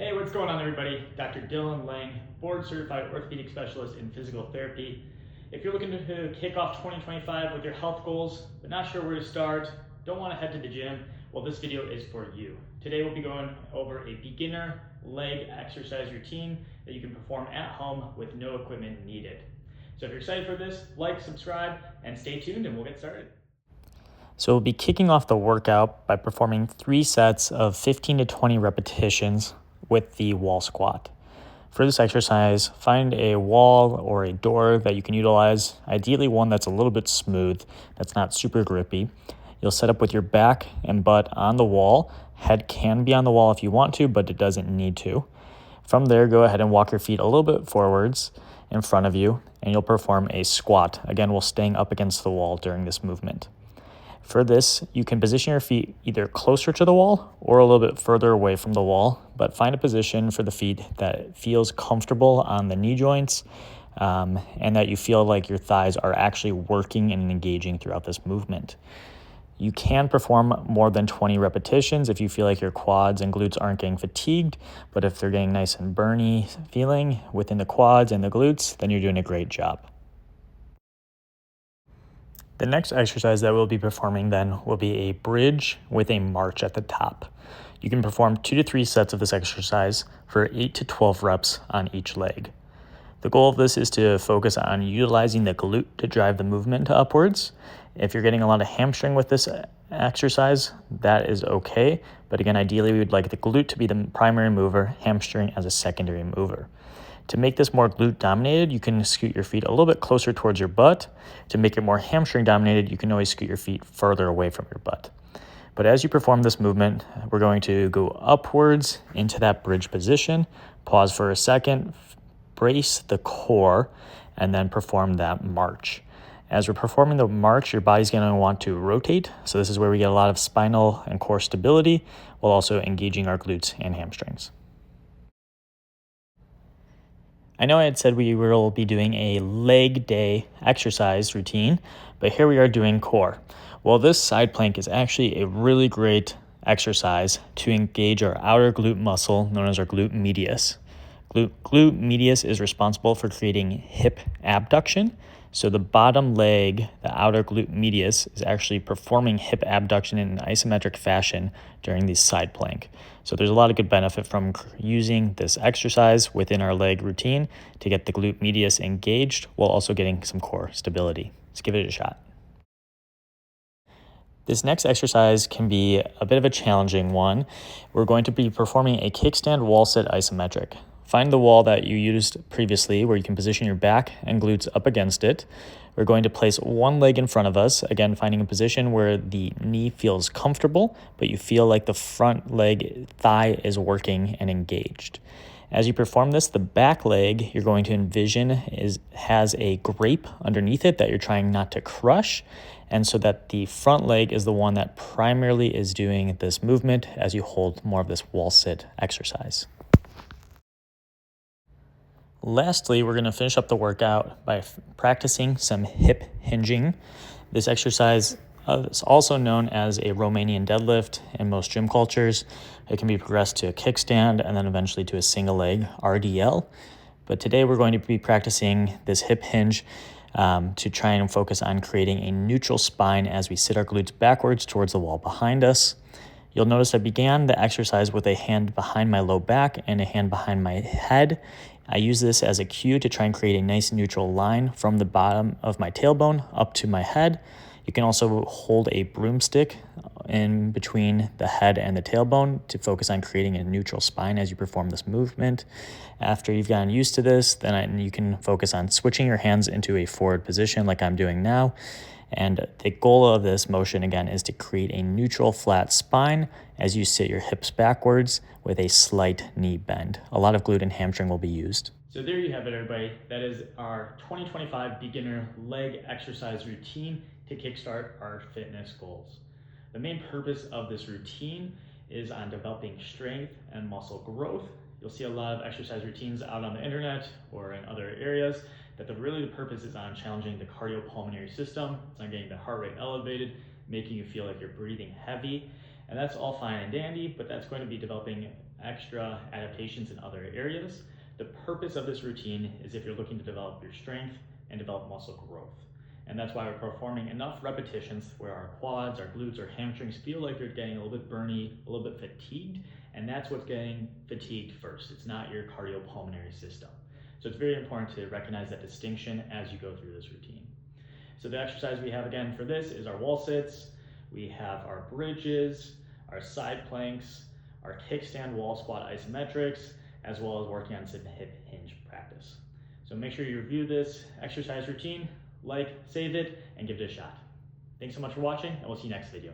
Hey, what's going on everybody? Dr. Dylan Lang, board certified orthopedic specialist in physical therapy. If you're looking to kick off 2025 with your health goals, but not sure where to start, don't want to head to the gym, well, this video is for you. Today we'll be going over a beginner leg exercise routine that you can perform at home with no equipment needed. So if you're excited for this, like, subscribe, and stay tuned and we'll get started. So we'll be kicking off the workout by performing 3 sets of 15 to 20 repetitions with the wall squat. For this exercise, find a wall or a door that you can utilize, ideally one that's a little bit smooth, that's not super grippy. You'll set up with your back and butt on the wall. Head can be on the wall if you want to, but it doesn't need to. From there, go ahead and walk your feet a little bit forwards in front of you, and you'll perform a squat, again while staying up against the wall during this movement. For this, you can position your feet either closer to the wall or a little bit further away from the wall, but find a position for the feet that feels comfortable on the knee joints and that you feel like your thighs are actually working and engaging throughout this movement. You can perform more than 20 repetitions if you feel like your quads and glutes aren't getting fatigued, but if they're getting nice and burny feeling within the quads and the glutes, then you're doing a great job. The next exercise that we'll be performing then will be a bridge with a march at the top. You can perform 2 to 3 sets of this exercise for 8 to 12 reps on each leg. The goal of this is to focus on utilizing the glute to drive the movement upwards. If you're getting a lot of hamstring with this exercise, that is okay. But again, ideally, we would like the glute to be the primary mover, hamstring as a secondary mover. To make this more glute dominated, you can scoot your feet a little bit closer towards your butt. To make it more hamstring dominated, you can always scoot your feet further away from your butt. But as you perform this movement, we're going to go upwards into that bridge position, pause for a second, brace the core, and then perform that march. As we're performing the march, your body's going to want to rotate. So this is where we get a lot of spinal and core stability while also engaging our glutes and hamstrings. I know I had said we will be doing a leg day exercise routine, but here we are doing core. Well, this side plank is actually a really great exercise to engage our outer glute muscle known as our glute medius. Glute medius is responsible for creating hip abduction. So the bottom leg, the outer glute medius, is actually performing hip abduction in an isometric fashion during the side plank. So there's a lot of good benefit from using this exercise within our leg routine to get the glute medius engaged while also getting some core stability. Let's give it a shot. This next exercise can be a bit of a challenging one. We're going to be performing a kickstand wall sit isometric. Find the wall that you used previously where you can position your back and glutes up against it. We're going to place one leg in front of us, again finding a position where the knee feels comfortable, but you feel like the front leg thigh is working and engaged. As you perform this, the back leg you're going to envision has a grape underneath it that you're trying not to crush, and so that the front leg is the one that primarily is doing this movement as you hold more of this wall sit exercise. Lastly, we're going to finish up the workout by practicing some hip hinging. This exercise is also known as a Romanian deadlift in most gym cultures. It can be progressed to a kickstand and then eventually to a single leg RDL. But today we're going to be practicing this hip hinge to try and focus on creating a neutral spine as we sit our glutes backwards towards the wall behind us. You'll notice I began the exercise with a hand behind my low back and a hand behind my head. I use this as a cue to try and create a nice neutral line from the bottom of my tailbone up to my head. You can also hold a broomstick in between the head and the tailbone to focus on creating a neutral spine as you perform this movement. After you've gotten used to this, then you can focus on switching your hands into a forward position like I'm doing now. And the goal of this motion, again, is to create a neutral flat spine as you sit your hips backwards with a slight knee bend. A lot of glute and hamstring will be used. So there you have it, everybody. That is our 2025 beginner leg exercise routine to kickstart our fitness goals. The main purpose of this routine is on developing strength and muscle growth. You'll see a lot of exercise routines out on the internet or in other areas that the purpose is on challenging the cardiopulmonary system. It's on getting the heart rate elevated, making you feel like you're breathing heavy. And that's all fine and dandy, but that's going to be developing extra adaptations in other areas. The purpose of this routine is if you're looking to develop your strength and develop muscle growth. And that's why we're performing enough repetitions where our quads, our glutes, our hamstrings feel like they're getting a little bit burny, a little bit fatigued, and that's what's getting fatigued first. It's not your cardiopulmonary system. So it's very important to recognize that distinction as you go through this routine. So the exercise we have again for this is our wall sits. We have our bridges, our side planks, our kickstand wall squat isometrics, as well as working on some hip hinge practice. So make sure you review this exercise routine, like, save it, and give it a shot. Thanks so much for watching, and we'll see you next video.